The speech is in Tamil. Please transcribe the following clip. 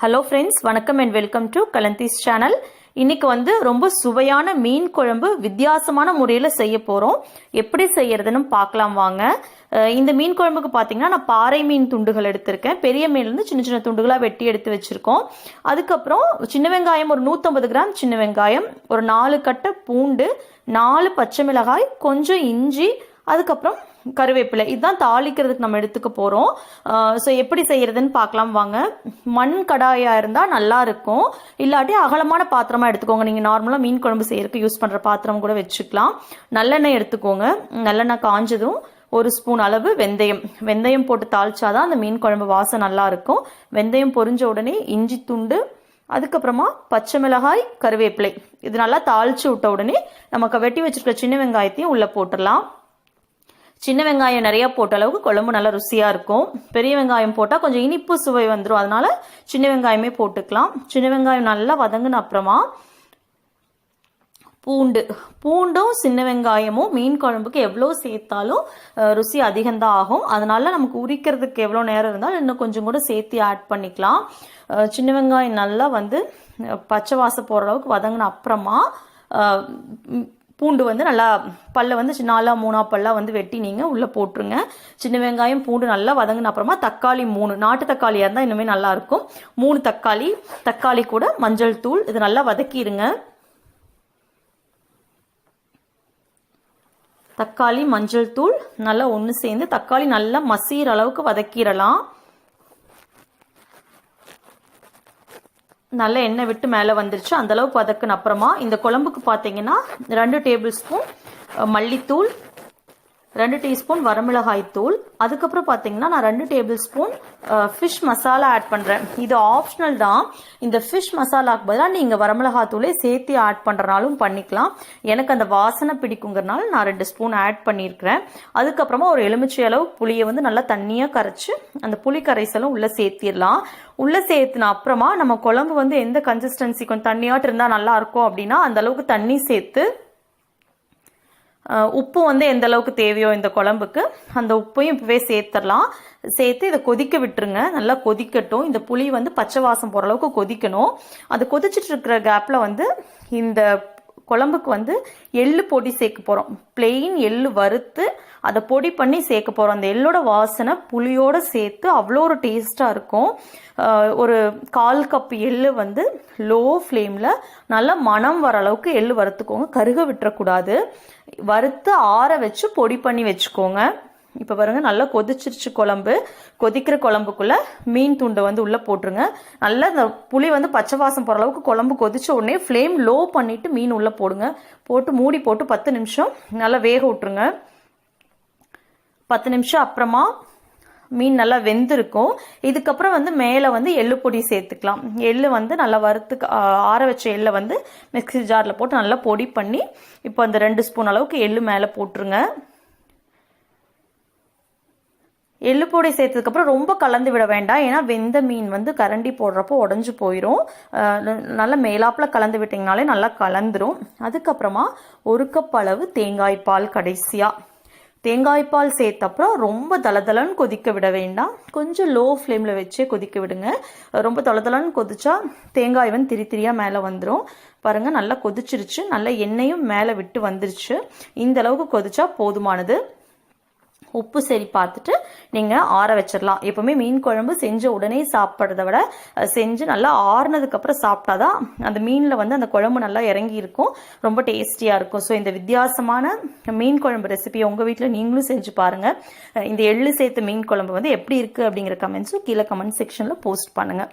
ஹலோ ஃப்ரெண்ட்ஸ், வணக்கம் அண்ட் வெல்கம் டு கலந்தீஸ் சேனல். இன்னைக்கு வந்து ரொம்ப சுவையான மீன் குழம்பு வித்தியாசமான முறையில் செய்ய போகிறோம். எப்படி செய்யறதுன்னு பார்க்கலாம் வாங்க. இந்த மீன் குழம்புக்கு பார்த்தீங்கன்னா நான் பாறை மீன் துண்டுகள் எடுத்திருக்கேன். பெரிய மீன்லேருந்து சின்ன சின்ன துண்டுகளாக வெட்டி எடுத்து வச்சுருக்கோம். அதுக்கப்புறம் சின்ன வெங்காயம் ஒரு 150 கிராம் சின்ன வெங்காயம், ஒரு 4 கட்டை பூண்டு, 4 பச்சை மிளகாய், கொஞ்சம் இஞ்சி, அதுக்கப்புறம் கருவேப்பிலை. இதுதான் தாளிக்கிறதுக்கு நம்ம எடுத்துக்க போகிறோம். ஸோ எப்படி செய்யறதுன்னு பார்க்கலாம் வாங்க. மண் கடாயாக இருந்தால் நல்லா இருக்கும், இல்லாட்டி அகலமான பாத்திரமாக எடுத்துக்கோங்க. நீங்கள் நார்மலாக மீன் குழம்பு செய்யறதுக்கு யூஸ் பண்ணுற பாத்திரம் கூட வச்சுக்கலாம். நல்லெண்ணெய் எடுத்துக்கோங்க. நல்லெண்ணெய் காஞ்சதும் 1 ஸ்பூன் அளவு வெந்தயம் போட்டு தாளிச்சாதான் அந்த மீன் குழம்பு வாசம் நல்லா இருக்கும். வெந்தயம் பொரிஞ்ச உடனே இஞ்சி துண்டு, அதுக்கப்புறமா பச்சை மிளகாய், கருவேப்பிலை இது நல்லா தாளிச்சு விட்ட உடனே நமக்கு வெட்டி வச்சிருக்க சின்ன வெங்காயத்தையும் உள்ள போட்டுடலாம். சின்ன வெங்காயம் நிறைய போட்ட அளவுக்கு குழம்பு நல்லா ருசியா இருக்கும். பெரிய வெங்காயம் போட்டால் கொஞ்சம் இனிப்பு சுவை வந்துடும், அதனால சின்ன வெங்காயமே போட்டுக்கலாம். சின்ன வெங்காயம் நல்லா வதங்கின அப்புறமா பூண்டும் சின்ன வெங்காயமும் மீன் குழம்புக்கு எவ்வளோ சேர்த்தாலும் ருசி அதிகம்தான் ஆகும். அதனால நமக்கு உரிக்கிறதுக்கு எவ்வளோ நேரம் இருந்தாலும் இன்னும் கொஞ்சம் கூட சேர்த்து ஆட் பண்ணிக்கலாம். சின்ன வெங்காயம் நல்லா வந்து பச்சை வாசம் போகிற அளவுக்கு வதங்கின அப்புறமா பூண்டு வந்து நல்லா பல்ல வந்து 4-3 பல்லா வந்து வெட்டி நீங்கள் உள்ளே போட்டுருங்க. சின்ன வெங்காயம் பூண்டு நல்லா வதங்கின அப்புறமா தக்காளி 3 நாட்டு தக்காளியாக இருந்தால் இன்னுமே நல்லா இருக்கும். 3 தக்காளி கூட மஞ்சள் தூள் இது நல்லா வதக்கிடுங்க. தக்காளி மஞ்சள் தூள் நல்லா ஒன்று சேர்ந்து தக்காளி நல்லா மசிகிற அளவுக்கு வதக்கிடலாம். நல்ல எண்ணெய் விட்டு மேலே வந்துருச்சு. அந்த அளவுக்கு வதக்குன அப்புறமா இந்த குழம்புக்கு பார்த்தீங்கன்னா 2 டேபிள் ஸ்பூன் மல்லித்தூள், 2 டீஸ்பூன் வரமிளகாய் தூள், அதுக்கப்புறம் பார்த்தீங்கன்னா நான் 2 table spoon fish masala add பண்ணுறேன். இது ஆப்ஷனல் தான். இந்த ஃபிஷ் மசாலாக்கு பதிலாக நீங்கள் வரமிளகாய் தூளே சேர்த்து ஆட் பண்ணுறனாலும் பண்ணிக்கலாம். எனக்கு அந்த வாசனை பிடிக்குங்கிறனால நான் 2 ஸ்பூன் ஆட் பண்ணியிருக்கிறேன். அதுக்கப்புறமா ஒரு எலுமிச்சை அளவு புளியை வந்து நல்லா தண்ணியாக கரைச்சி அந்த புளி கரைசலும் உள்ளே சேர்த்திடலாம். உள்ளே சேர்த்துன அப்புறமா நம்ம குழம்பு வந்து எந்த கன்சிஸ்டன்சி கொஞ்சம் தண்ணியாட்டு இருந்தால் நல்லா இருக்கும் அப்படின்னா அந்த அளவுக்கு தண்ணி சேர்த்து, உப்பு வந்து எந்த அளவுக்கு தேவையோ இந்த குழம்புக்கு அந்த உப்பையும் இப்பவே சேர்த்துடலாம். சேர்த்து இதை கொதிக்க விட்டுருங்க. நல்லா கொதிக்கட்டும். இந்த புளி வந்து பச்சை வாசம் போகிற அளவுக்கு கொதிக்கணும். அது கொதிச்சுட்டு இருக்கிற கேப்பில் வந்து இந்த குழம்புக்கு வந்து எள்ளு பொடி சேர்க்க போகிறோம். பிளெயின் எள்ளு வறுத்து அதை பொடி பண்ணி சேர்க்க போகிறோம். அந்த எள்ளோட வாசனை புளியோட சேர்த்து அவ்வளோ ஒரு டேஸ்ட்டாக இருக்கும். ஒரு 1/4 கப் எள்ளு வந்து லோ ஃப்ளேமில் நல்லா மணம் வர அளவுக்கு எள்ளு வறுத்துக்கோங்க. கருக விட்டுறக்கூடாது. வறுத்து ஆற வச்சு பொடி பண்ணி வச்சுக்கோங்க. இப்போ பாருங்க நல்லா கொதிச்சிருச்சு குழம்பு. கொதிக்கிற குழம்புக்குள்ள மீன் துண்டை வந்து உள்ள போட்டுருங்க. நல்லா இந்த புளி வந்து பச்சை வாசம் போகிற அளவுக்கு குழம்பு கொதிச்ச உடனே ஃப்ளேம் லோ பண்ணிட்டு மீன் உள்ள போடுங்க. போட்டு மூடி போட்டு 10 நிமிஷம் நல்லா வேக விட்டுருங்க. 10 நிமிஷம் அப்புறமா மீன் நல்லா வெந்திருக்கும். இதுக்கப்புறம் வந்து மேலே வந்து எள்ளு பொடி சேர்த்துக்கலாம். எள்ளு வந்து நல்லா வறுத்து ஆற வச்ச எள்ளை வந்து மிக்ஸி ஜாரில் போட்டு நல்லா பொடி பண்ணி இப்போ அந்த 2 ஸ்பூன் அளவுக்கு எள்ளு மேலே போட்டுருங்க. எள்ளு பொடி சேர்த்ததுக்கப்புறம் ரொம்ப கலந்து விட வேண்டாம், ஏன்னா வெந்த மீன் வந்து கரண்டி போடுறப்போ உடஞ்சி போயிடும். நல்லா மேலாப்பில் கலந்து விட்டிங்கனாலே நல்லா கலந்துரும். அதுக்கப்புறமா 1 கப் அளவு தேங்காய் பால், கடைசியாக தேங்காய் பால் சேர்த்தப்புறம் ரொம்ப தளதளன்னு கொதிக்க விட வேண்டாம். கொஞ்சம் லோ ஃப்ளேமில் வச்சே கொதிக்க விடுங்க. ரொம்ப தளதளன்னு கொதிச்சா தேங்காய் வந்து திரியாக மேலே வந்துடும். பாருங்கள் நல்லா கொதிச்சிருச்சு. நல்லா எண்ணெயும் மேலே விட்டு வந்துருச்சு. இந்த அளவுக்கு கொதிச்சா போதுமானது. உப்பு சரி பார்த்துட்டு நீங்கள் ஆற வச்சிடலாம். எப்பவுமே மீன் குழம்பு செஞ்ச உடனே சாப்பிட்றத விட செஞ்சு நல்லா ஆறுனதுக்கு அப்புறம் சாப்பிட்டாதான் அந்த மீனில் வந்து அந்த குழம்பு நல்லா இறங்கி இருக்கும், ரொம்ப டேஸ்டியாக இருக்கும். ஸோ இந்த வித்தியாசமான மீன் குழம்பு ரெசிபியை உங்கள் வீட்டில் நீங்களும் செஞ்சு பாருங்கள். இந்த எள்ளு சேர்த்து மீன் குழம்பு வந்து எப்படி இருக்குது அப்படிங்கிற கமெண்ட்ஸும் கீழே கமெண்ட் செக்ஷனில் போஸ்ட் பண்ணுங்கள்.